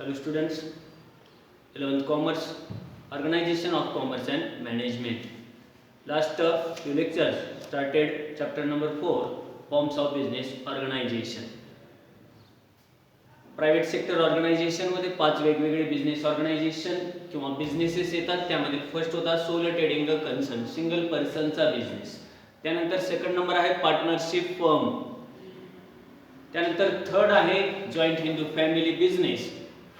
Hello students, 11th Commerce, Organization of Commerce and Management. Last few lectures started chapter number 4, Forms of Business Organization. Private sector organization मध्ये 5 वेगवेगळे business organisation किंवा businesses येतात. त्यामध्ये first होता sole trading concern, single पर्सनचा business. त्यानंतर second number आहे partnership firm. त्यानंतर थर्ड आहे joint Hindu family business.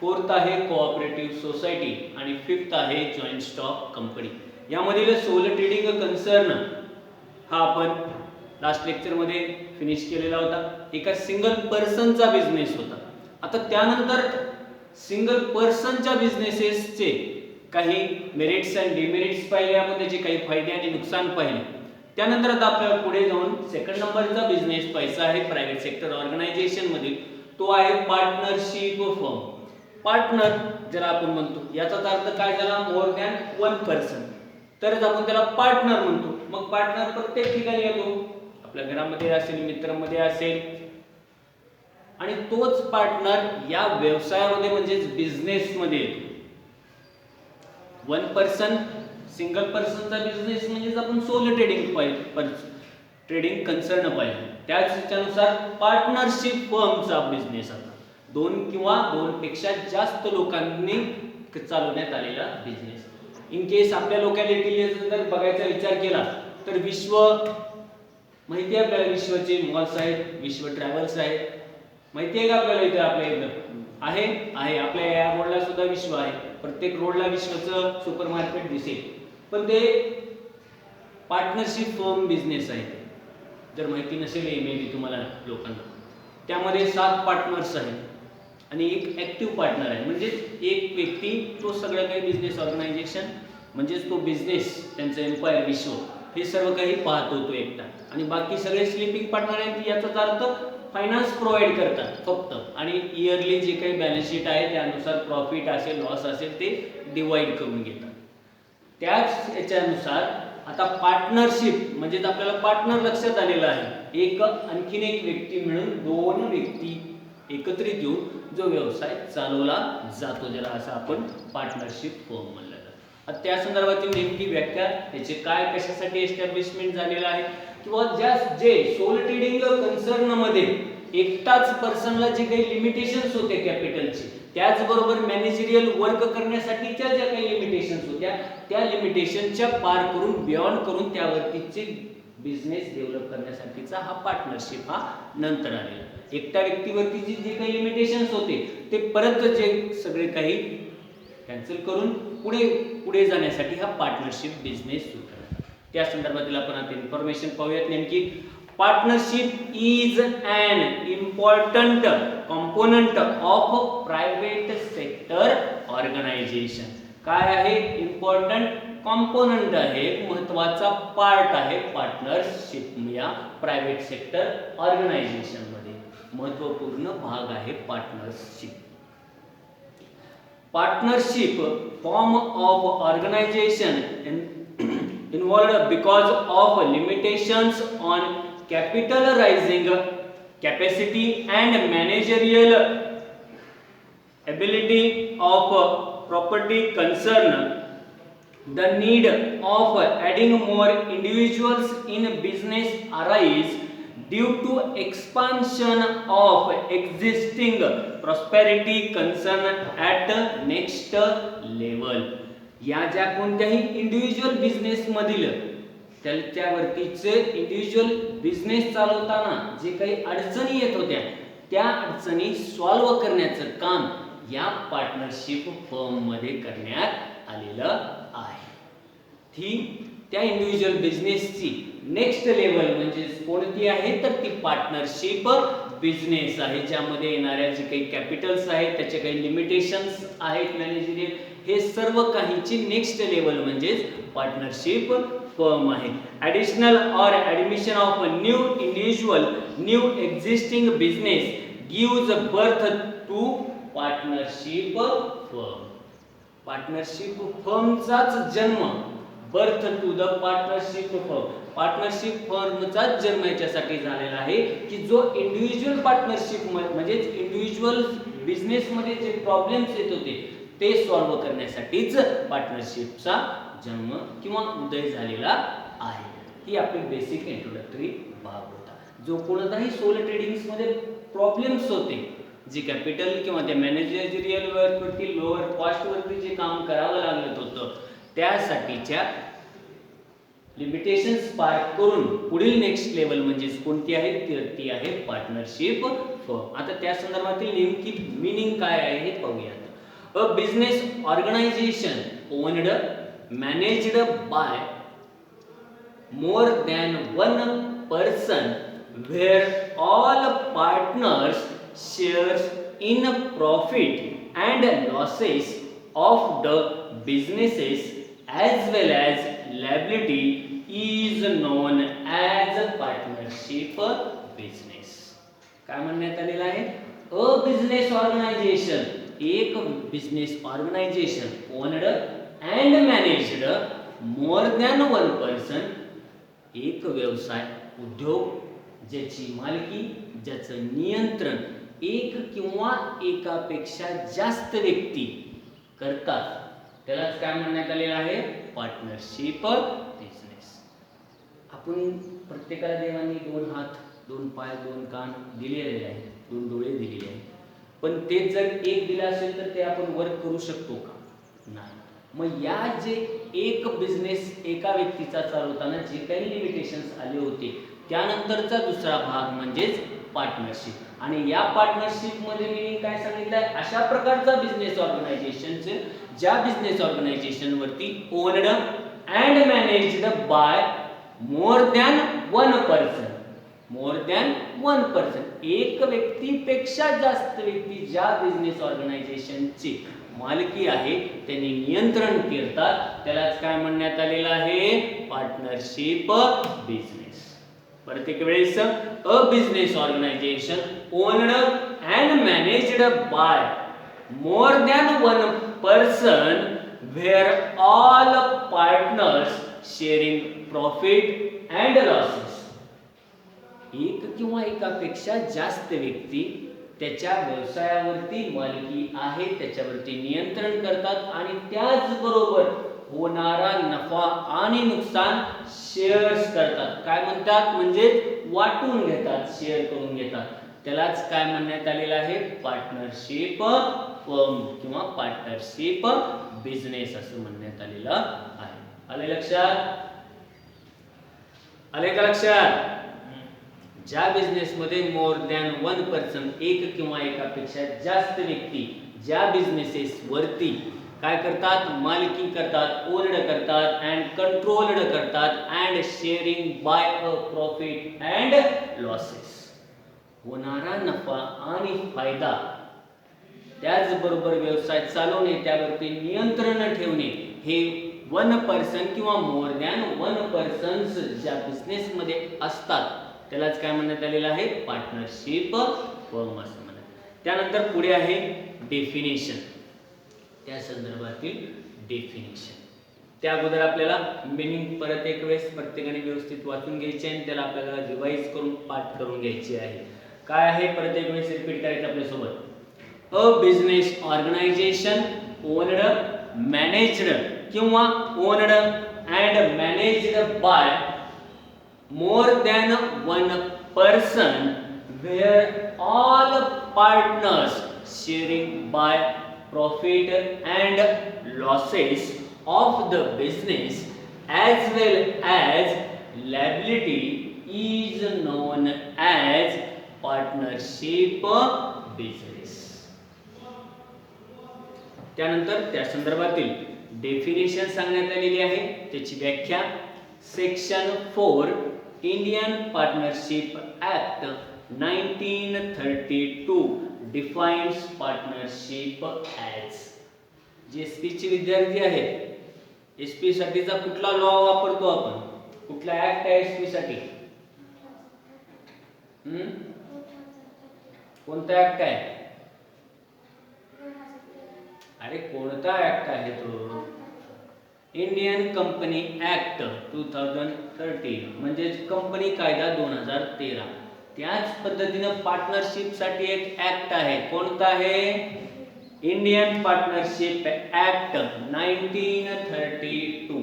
Fourth आहे कोऑपरेटिव्ह सोसायटी आणि फिफ्थ आहे जॉइंट स्टॉक कंपनी. यामधील सोल ट्रेडिंग कन्सर्न हा आपण लास्ट लेक्चर मध्ये फिनिश केलेला होता. एका सिंगल पर्सनचा बिझनेस होता. आता त्यानंतर सिंगल पर्सनच्या बिझनेसेसचे काही मेरिट्स अँड डिमेरिट्स पाहिले आपण, त्याचे काही फायदे आणि नुकसान पाहिले. त्यानंतर आता आपल्याला पुढे जाऊन सेकंड नंबरचा बिझनेस पाहायचा आहे प्रायव्हेट सेक्टर ऑर्गनायझेशन मध्ये. तो आहे पार्टनरशिप फर्म. पार्टनर ज्याला आपण म्हणतो याचाच अर्थ काय झाला, मोर दॅन वन पर्सन, तरच आपण त्याला पार्टनर म्हणतो. मग पार्टनर प्रत्येक ठिकाणी येतो, आपल्या घरामध्ये असेल, मित्रांमध्ये असेल, आणि तोच पार्टनर या व्यवसायामध्ये म्हणजेच बिझनेस मध्ये येतो. वन पर्सन सिंगल पर्सनचा बिझनेस म्हणजेच आपण सोल ट्रेडिंग कन्सर्न पाहिजे. त्यानुसार पार्टनरशिप फर्मचा बिझनेस आता दोन किंवा दोनपेक्षा जास्त लोकांनी चालवण्यात आलेला बिझनेस. इन केस आपल्या लोकॅलिटीला जर बघायचा विचार केला तर विश्व माहिती आहे आपल्याला, विश्वचे मॉल्स आहेत, विश्व ट्रॅव्हल्स आहेत, माहिती आहे का आपल्याला? इथे आपल्या इथं आहे आपल्या या रोडला सुद्धा विश्व आहे. प्रत्येक रोडला विश्वचं सुपर मार्केट दिसेल. पण ते पार्टनरशिप फर्म बिझनेस आहे. जर माहिती नसेल मे बी तुम्हाला लोकांना, त्यामध्ये 7 पार्टनर्स आहेत आणि एक ऍक्टिव्ह पार्टनर आहे. म्हणजे एक व्यक्ती तो सगळं काही बिझनेस ऑर्गनायझेशन म्हणजेच तो बिझनेस, त्यांचं एम्पायर, विश्व, हे सर्व काही पाहतो तो एकटा. आणि बाकी सगळे स्लीपिंग पार्टनर आहेत. याचाच अर्थ फायनान्स प्रोव्हाइड करतात फक्त, आणि इयरली जे काही बॅलन्स शीट आहे त्यानुसार प्रॉफिट असेल लॉस असेल ते डिवाइड करून घेतात. त्याच याच्यानुसार आता पार्टनरशिप म्हणजे आपल्याला पार्टनर लक्षात आलेला आहे. एक आणखीन एक व्यक्ती मिळून 2 व्यक्ती एकत्रित येऊन जो व्यवसाय चालवला जातो, ज्याला असं आपण पार्टनरशिप फर्म म्हणलं जातं. त्या संदर्भातील नेमकी व्याख्या, त्याचे काय कशासाठी एस्टॅब्लिशमेंट झालेलं आहे, किंवा जे सोल ट्रेडिंग कन्सर्न मध्ये एकटाच पर्सनला जे काही लिमिटेशन्स होते कॅपिटलचे, त्याचबरोबर मॅनेजरियल वर्क करण्यासाठीच्या ज्या काही लिमिटेशन्स होत्या त्या लिमिटेशनच्या पार करून बियॉन्ड करून त्यावरतीचे बिझनेस डेव्हलप करण्यासाठीचा हा पार्टनरशिप हा नंतर आलेला. एकट्या व्यक्तीवरतीचे जे काही लिमिटेशन्स होते ते परत जे सगळे काही कॅन्सल करून पुढे जाण्यासाठी हा पार्टनरशिप बिझनेस सुरू करतात. त्या संदर्भातील आपण आता इन्फॉर्मेशन पाहूयात. नेमकी partnership is an important component of private sector organization. काय आहे? इम्पॉर्टंट कंपोनेंट आहे, महत्वाचा पार्ट आहे पार्टनरशिप या प्रायव्हेट सेक्टर ऑर्गनायझेशन मध्ये. महत्वपूर्ण भाग आहे partnership. Partnership form of organization involved because of limitations on capital raising capacity and managerial ability of property concern. The need of adding more individuals in business arise due to expansion of existing prosperity concern at next level. या ज्या कोणत्याही individual business मधील त्याच्यावरतीचे individual business चालवताना जे काही अडचणी येत होत्या त्या अडचणी सॉल्व्ह करण्याचं काम या पार्टनरशिप फर्म मध्ये करण्यात आलेलं आहे. त्या इंडिव्हिज्युअल बिझनेसची नेक्स्ट लेवल म्हणजे कोणती आहे, तर ती पार्टनरशिप बिझनेस आहे. ज्यामध्ये येणाऱ्या जे काही कॅपिटल्स आहेत, त्याचे काही लिमिटेशन्स आहेत मॅनेजरियल, हे सर्व काहीची नेक्स्ट लेवल म्हणजे पार्टनरशिप फर्म आहे. Additional or admission of new individual new existing business gives birth to partnership firm. Partnership फर्मचाच जन्म, birth to the partnership firm, partnership फर्मचाच जन्म याच्यासाठी झालेला आहे की जो इंडिव्हिज्युअल पार्टनरशिप म्हणजेच इंडिव्हिज्युअल बिझनेस मध्ये जे प्रॉब्लेम्स येत होते ते सॉल्व्ह करण्यासाठीच पार्टनरशिपचा जन्म किंवा उदय झालेला आहे. ही आपली बेसिक इंट्रोडक्टरी भाग होता. जो कोणताही सोलो ट्रेडिंग्स मध्ये प्रॉब्लेम्स होते, जे कॅपिटल किंवा त्या मॅनेजरियल वर्कवरती लोअर कॉस्ट वरती जे काम करावं लागत होतं त्यासाठीच्या लिमिटेशन्स पार करून पुढील नेक्स्ट लेवल म्हणजे कोणती आहे तर ती आहे पार्टनरशिप फर्म. आता त्या संदर्भातील नेमकी मीनिंग काय आहे हे पाहूयात. A business organisation owned managed by more than one person where all partners shares in profit and losses of the businesses as well as liability is known as partnership business. काय म्हणण्यात आलेलं आहे? A business organization, एक business organisation owned and managed more than one person, एक व्यवसाय उद्योग ज्याची मालकी ज्याचं नियंत्रण एक किंवा एकापेक्षा जास्त व्यक्ती करतात त्यालाच काय म्हणण्यात आलेलं आहे? Partnership business. आपण प्रत्येकाला देवाने 2 हात 2 पाय 2 कान दिलेले आहेत, 2 डोळे दिलेले आहेत, पण ते जर एक दिलं असेल तर ते आपण वर्क करू शकतो का? नाही. मग या जे एक बिझनेस एका व्यक्तीचा चालवताना जे काही लिमिटेशन्स आले होते त्यानंतरचा दुसरा भाग म्हणजेच पार्टनरशिप. आणि या पार्टनरशिप मध्ये मी काय सांगितलंय? अशा प्रकारचा बिझनेस ऑर्गनायझेशनचे ज्या बिझनेस ऑर्गनायझेशन वरती owned and managed by more than one person, more than one person, एक व्यक्तीपेक्षा जास्त व्यक्ती ज्या बिझनेस ऑर्गनायझेशनची मालकी आहे त्यांनी नियंत्रण करतात त्यालाच काय म्हणण्यात आलेलं आहे? Partnership business. परत एक वेळेस, a business organisation owned and managed by more than one person where all partners sharing profit and losses. एक किंवा एकापेक्षा जास्त व्यक्ती त्याच्या व्यवसायावरती मालकी आहे त्याच्यावरती नियंत्रण करतात आणि त्याचबरोबर होणारा नफा आणि नुकसान शेअर्स करतात. काय म्हणतात? म्हणजे वाटून घेतात, शेअर करून घेतात. त्यालाच काय म्हणण्यात आलेलं आहे? पार्टनरशिप फर्म किंवा पार्टनरशिप बिझनेस असं म्हणण्यात आलेलं आहे. आले लक्षात? आले का लक्षात? ज्या बिझनेस मध्ये मोर दॅन वन पर्सन, एक किंवा एकापेक्षा जास्त व्यक्ती ज्या बिझनेसेस वरती काय करतात? मालकी करतात, ओन्ड करतात अँड कंट्रोल्ड करतात and sharing by a profit and losses. होणारा नफा आणि फायदा त्याचबरोबर व्यवसाय चालवणे त्यावरती नियंत्रण ठेवणे हे वन पर्सन किंवा मोर दॅन वन पर्सन्स ज्या बिझनेस मध्ये असतात त्यालाच काय म्हणण्यात आलेलं आहे? पार्टनरशिप फर्म असं म्हणतात. त्यानंतर पुढे आहे डेफिनेशन, त्या संदर्भातील डेफिनेशन. त्या अगोदर आपल्याला मीनिंग परत एक वेळेस प्रत्येकाने व्यवस्थित वाचून घ्यायचे आणि त्याला आपल्याला रिवाइज करून पाठ करून घ्यायचे आहे. काय आहे? परत एक वेळेस रिपीट करायचं आपल्यासोबत. A business organisation owned managed किंवा owned and managed by more than one person where all partners sharing by profit and losses of the business as well as liability is known as partnership business. त्यानंतर त्या संदर्भातील definition सांगण्यात आलेली आहे, त्याची व्याख्या. Section 4 Indian partnership act 1932 defines partnership as. जे SP चे विद्यार्थी आहेत, एसपी साठीचा कुठला लॉ वापरतो आपण? कुठला ऍक्ट आहे एसपी साठी? कोणता ऍक्ट आहे? अरे कोणता ऍक्ट आहे तो? इंडियन कंपनी ऍक्ट 2013 म्हणजे कंपनी कायदा 2013. त्याच पद्धतीनं पार्टनरशिप साठी एक ऍक्ट आहे. कोणता आहे? Indian partnership act 1932.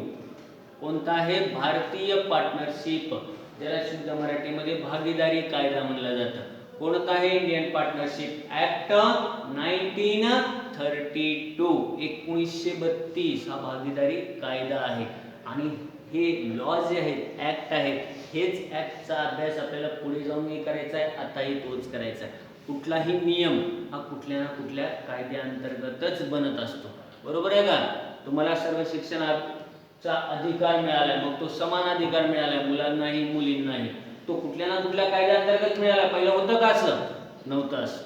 कोणता आहे? भारतीय पार्टनरशिप, ज्याला शुद्ध मराठीमध्ये भागीदारी कायदा म्हणलं जातं. कोणता आहे? इंडियन पार्टनरशिप ऍक्ट 1932, 1932 हा भागीदारी कायदा आहे. आणि हे लॉ जे आहेत, ऍक्ट आहेत, हेच ऍक्टचा अभ्यास आपल्याला पुढे जाऊन नाही करायचा आहे, आताही तोच करायचा आहे. कुठलाही नियम हा कुठल्या ना कुठल्या कायद्याअंतर्गतच बनत असतो. बरोबर आहे का? तुम्हाला सर्व शिक्षणाचा अधिकार मिळाला, मग तो समान अधिकार मिळाला मुलांनाही मुलींनाही, तो कुठल्या ना कुठल्या कायद्याअंतर्गत मिळाला. पहिलं होतं का असं? नव्हतं असं.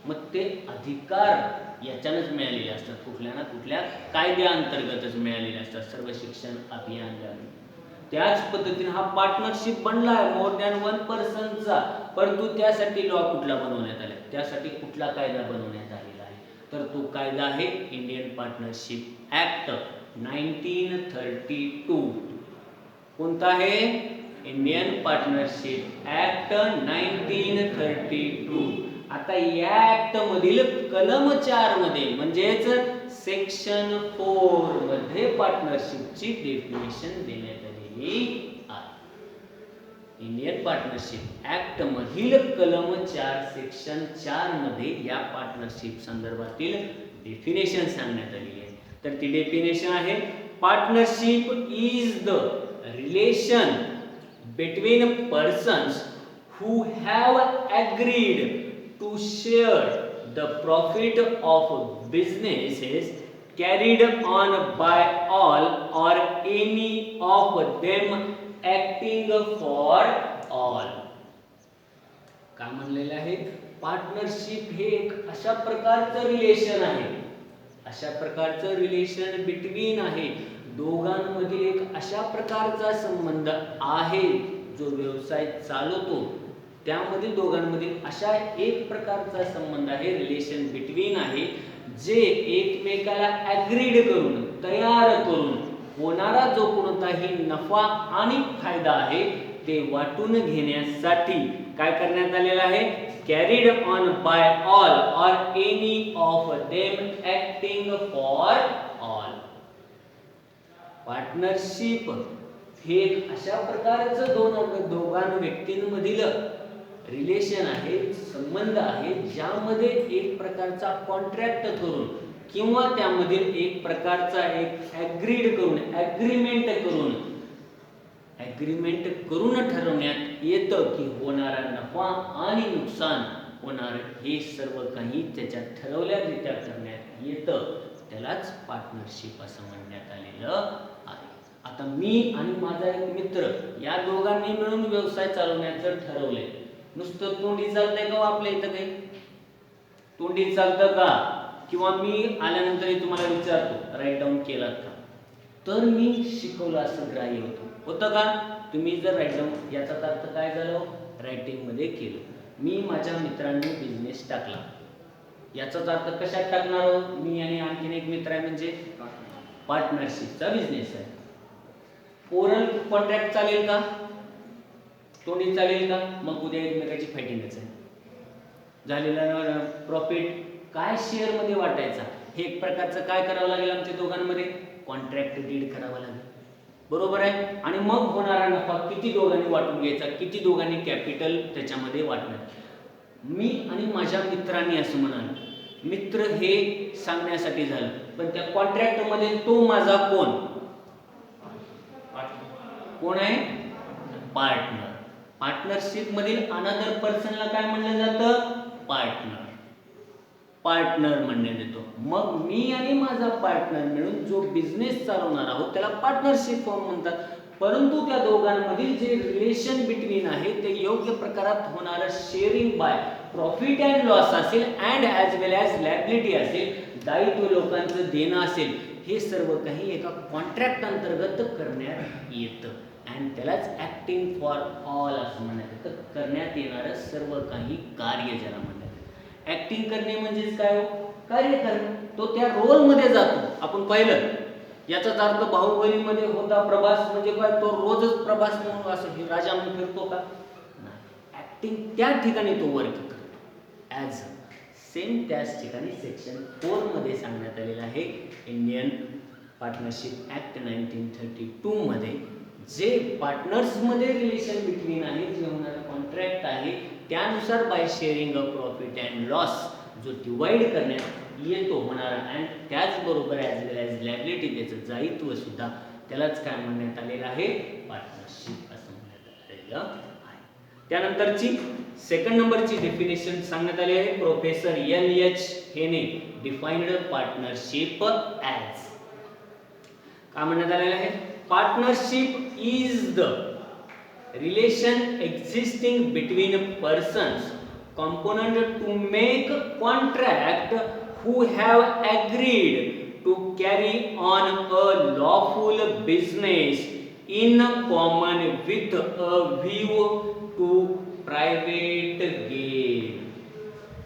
मग ते अधिकार याच्यानंच मिळालेले असतात, कुठल्या ना कुठल्या कायद्याअंतर्गतच मिळालेले असतात सर्व शिक्षण अभियान. त्याच पद्धतीने हा पार्टनरशिप बनला आहे मोर दॅन 1%चा, परंतु त्यासाठी लॉ कुठला बनवण्यात आला? त्यासाठी कुठला कायदा बनवण्यात आलेला आहे? तर तो कायदा आहे इंडियन पार्टनरशिप ऍक्ट 1932. कोणता आहे? Indian partnership act 1932. आता या ऍक्ट मधील कलम 4 मध्ये म्हणजेच सेक्शन 4 मध्ये पार्टनरशिपची डेफिनेशन देण्यात आलेली आहे. इंडियन पार्टनरशिप ऍक्ट मधील कलम 4 सेक्शन 4 मध्ये या पार्टनरशिप संदर्भातील डेफिनेशन सांगण्यात आलेली आहे. तर ती डेफिनेशन आहे, partnership is the relation between persons who have agreed to share the profit of businesses carried on by all or any of them acting for all. काय म्हणलेलं आहे? पार्टनरशिप हे एक अशा प्रकारचं रिलेशन आहे, अशा प्रकारचं रिलेशन बिटवीन आहे, दोघांमधील एक अशा प्रकारचा संबंध आहे जो व्यवसाय चालवतो त्यामधील दोघांमधील अशा एक प्रकारचा संबंध आहे, रिलेशन बिटवीन आहे, जे एकमेकाला ॲग्रीड करून, तयार करून होणारा जो कोणताही नफा आणि फायदा आहे ते वाटून घेण्यासाठी काय करण्यात आलेलं आहे? कॅरीड ऑन बाय ऑल और any of them acting for all. Partnership हे एक अशा प्रकारचं दोघां व्यक्तींमधील रिलेशन आहे, संबंध आहे, ज्यामध्ये एक प्रकारचा कॉन्ट्रॅक्ट करून किंवा त्यामधील एक प्रकारचा एक ॲग्रीड करून, ॲग्रीमेंट करून ठरवण्यात येतं की होणारा नफा आणि नुकसान होणार हे सर्व काही त्याच्यात ठरवल्यारित्या करण्यात येतं. त्यालाच पार्टनरशिप असं म्हणण्यात आलेलं आहे. आता मी आणि माझा एक मित्र या दोघांनी मिळून व्यवसाय चालवण्याचं ठरवलंय. नुसतं तोंडी चालतंय का आपल्या इथं? काही तोंडी चालतं का? किंवा मी आल्यानंतरही तुम्हाला विचारतो राईट डाऊन केलात का, तर मी शिकवलं असं ग्राह्य होतं का? तुम्ही जर राईट डाऊन, याचा अर्थ काय झालं? रायटिंग मध्ये केलं. मी माझ्या मित्रांनी बिझनेस टाकला, याचाच अर्थ कशात टाकणार? मी आणि आणखीन एक मित्र आहे म्हणजे पार्टनरशिपचा बिझनेस आहे. ओरल कॉन्ट्रॅक्ट चालेल का? तोंडी चालेल का? मग उद्या एकमेकाची फायटिंगच आहे. झालेला प्रॉफिट काय शेअर मध्ये वाटायचा, हे एक प्रकारचं काय करावं लागेल? आमच्या दोघांमध्ये कॉन्ट्रॅक्ट डीड करावं लागेल. बरोबर आहे? आणि मग होणारा नफा किती दोघांनी वाटून घ्यायचा, किती दोघांनी कॅपिटल त्याच्यामध्ये वाटणार. मी आणि माझ्या मित्रांनी असं म्हणाल, मित्र हे सांगण्यासाठी झालं, पण त्या कॉन्ट्रॅक्ट मध्ये तो माझा कोण आहे? पार्टनर. पार्टनरशिप मधील अनदर पर्सनला काय म्हणलं जातं? पार्टनर म्हणण्यात येतो. मग मी आणि माझा पार्टनर मिळून जो बिझनेस चालवणार आहोत त्याला पार्टनरशिप फॉर्म म्हणतात. परंतु त्या दोघांमधील जे रिलेशन बिटवीन आहे ते योग्य प्रकारात होणारं sharing by profit and loss असेल and as well as liability असेल, दायित्व लोकांचं देणं असेल, हे सर्व काही एका कॉन्ट्रॅक्ट अंतर्गत करण्यात येतं. अँड त्यालाच ॲक्टिंग फॉर ऑल असं म्हणण्यात येतं. करण्यात येणारं सर्व काही कार्य ज्याला म्हणतात. ॲक्टिंग करणे म्हणजेच काय? कार्य करणे. तो त्या रोलमध्ये जातो. आपण पाहिलं, याचाच अर्थ बाहुबलीमध्ये होता प्रभास म्हणजे काय? तो रोजच प्रभास म्हणून असं राजा म्हणून फिरतो का? नाही. त्या ठिकाणी तो वर्क करतो ॲज सेम त्याच ठिकाणी सेक्शन 4 मध्ये सांगण्यात आलेलं आहे इंडियन पार्टनरशिप ॲक्ट 1932 मध्ये जे पार्टनर्समध्ये रिलेशन बिटवीन आहे, जे होणारा कॉन्ट्रॅक्ट आहे त्यानुसार by sharing a profit and loss जो डिवाइड करण्यात येतो होणारा अँड त्याचबरोबर ॲज वेल ॲज लॅबिलिटी त्याचं दायित्व सुद्धा त्यालाच काय म्हणण्यात आलेलं आहे पार्टनरशिप असं म्हणण्यात आलेलं आहे. त्यानंतरची सेकंड नंबरची डेफिनेशन सांगण्यात आली आहे प्रोफेसर LH हेने डिफाइन्ड पार्टनरशिप ॲज काय म्हणण्यात आलेलं आहे partnership is the relation existing between persons component to make contract who have agreed to carry on a lawful business in common with a view to private gain.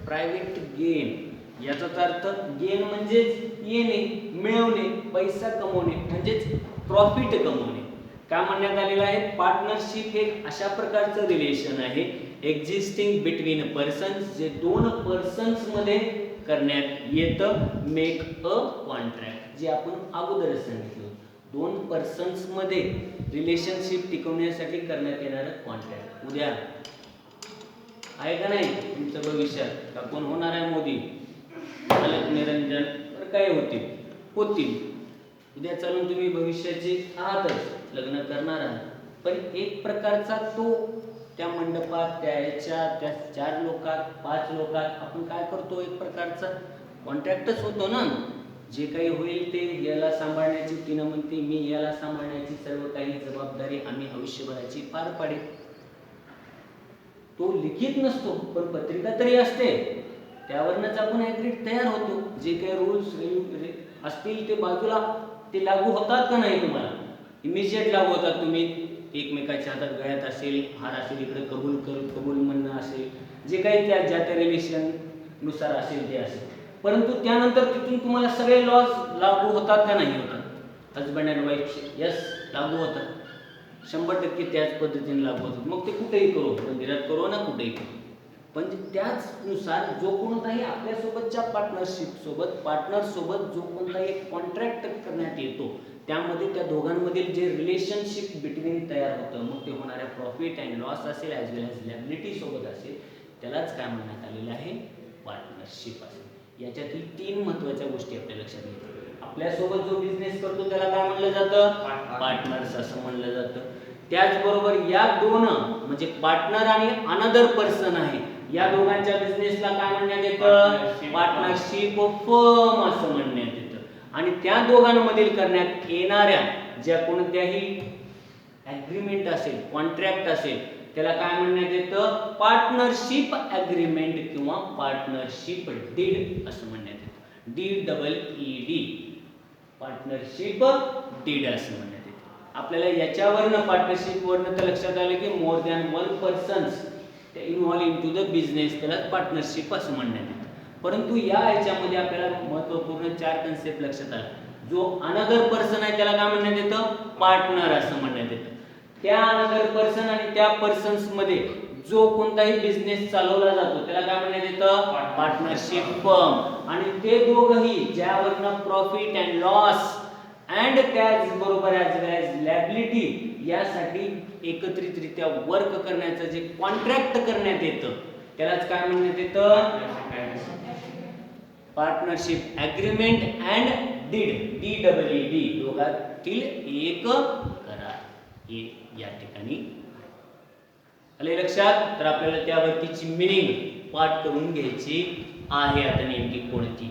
Private gain याचाच अर्थ gain म्हणजेच येणे, मिळवणे, पैसा कमवणे म्हणजेच profit कमवणे. काय म्हणण्यात आलेलं आहे पार्टनरशिप हे अशा प्रकारचं रिलेशन आहे एक्झिस्टिंग बिटवीन पर्सन्स जे दोन पर्सन्स मध्ये करण्यात येतं मेक अ कॉन्ट्रॅक्ट जे आपण अगोदरच सांगितलं दोन पर्सन्स मध्ये रिलेशनशिप टिकवण्यासाठी करण्यात येणारं कॉन्ट्रॅक्ट. उद्या आहे का नाही तुमचं भविष्यात का कोण होणार आहे मोदी अलग निरंजन तर काय होतील उद्या चालून तुम्ही भविष्याचे आहातच लग्न करणार आहात पण एक प्रकारचा तो त्या मंडपात त्या 4 लोकात 5 लोकात आपण काय करतो एक प्रकारचा कॉन्ट्रॅक्टच होतो ना. जे काही होईल ते याला सांभाळण्याची तिनं म्हणते मी याला सांभाळण्याची सर्व काही जबाबदारी आम्ही आयुष्यभराची पार पाडेल. तो लिखित नसतो पण पत्रिका तरी असते त्यावरच आपण ॲग्रीड तयार होतो. जे काही रूल्स असतील ते बाजूला ते लागू होतात का नाही तुम्हाला इमिजिएट लागू होतात. तुम्ही एकमेकाच्या हातात गळ्यात असेल हार असेल इकडे कबूल म्हणणं असेल जे काही त्या रिलेशन नुसार असेल ते असेल परंतु त्यानंतर तिथून तुम्हाला सगळे लॉज लागू होतात का नाही होतात. हजबंड अँड वाईफ यस लागू होतात 100% त्याच पद्धतीने लागू होतात. मग ते कुठेही करू मंदिरात करू ना कुठेही करू पण त्याचनुसार जो कोणताही आपल्यासोबतच्या पार्टनर सोबत जो कोणताही कॉन्ट्रॅक्ट करण्यात येतो त्यामध्ये त्या दोघांमधील जे रिलेशनशिप बिटवीन तयार होतं मग ते होणाऱ्या प्रॉफिट अँड लॉस असेल ॲज वेल ॲज लॅबिलिटी सोबत असेल त्यालाच काय म्हणण्यात आलेलं आहे पार्टनरशिप असेल. याच्यातील 3 महत्त्वाच्या गोष्टी आपल्या लक्षात घ्यायच्या. आपल्यासोबत जो बिझनेस करतो त्याला काय म्हणलं जातं पार्टनर्स असं म्हणलं जातं. त्याचबरोबर या दोन म्हणजे पार्टनर आणि अनदर पर्सन आहे या दोघांच्या बिझनेसला काय म्हणण्यात येतं पार्टनरशिप फर्म असं म्हणण्यात येतं. आणि त्या दोघांमधील करण्यात येणाऱ्या ज्या कोणत्याही ॲग्रीमेंट असेल कॉन्ट्रॅक्ट असेल त्याला काय म्हणण्यात येतं पार्टनरशिप ॲग्रीमेंट किंवा पार्टनरशिप डीड असं म्हणण्यात येतं. DEED पार्टनरशिप डीड असं म्हणण्यात येतं. आपल्याला याच्यावरनं पार्टनरशिप वरनं तर लक्षात आलं की मोर दॅन 1 पर्सन्स ते involve into the business त्याला पार्टनरशिप असं म्हणण्यात येतं. परंतु या ह्याच्यामध्ये आपल्याला महत्त्वपूर्ण 4 कन्सेप्ट लक्षात आला. जो अनदर पर्सन आहे त्याला काय म्हणण्यात येतं पार्टनर असं म्हणण्यात येतं. त्या अनदर पर्सन आणि त्या पर्सन्स मध्ये जो कोणताही बिझनेस चालवला जातो त्याला काय म्हणण्यात येतं पार्टनरशिप फर्म. आणि ते दोघंही ज्यावरनं प्रॉफिट अँड लॉस अँड त्याचबरोबर ॲज वेल ॲज लॅबिलिटी यासाठी एकत्रितरित्या वर्क करण्याचं जे कॉन्ट्रॅक्ट करण्यात येतं त्यालाच काय म्हणण्यात येतं partnership agreement and deed DEED दोघांतील एक करार हे या ठिकाणी आले लक्षात. तर आपल्याला त्यावरतीची मिनिंग पाठ करून घ्यायची आहे आता नेमकी कोणती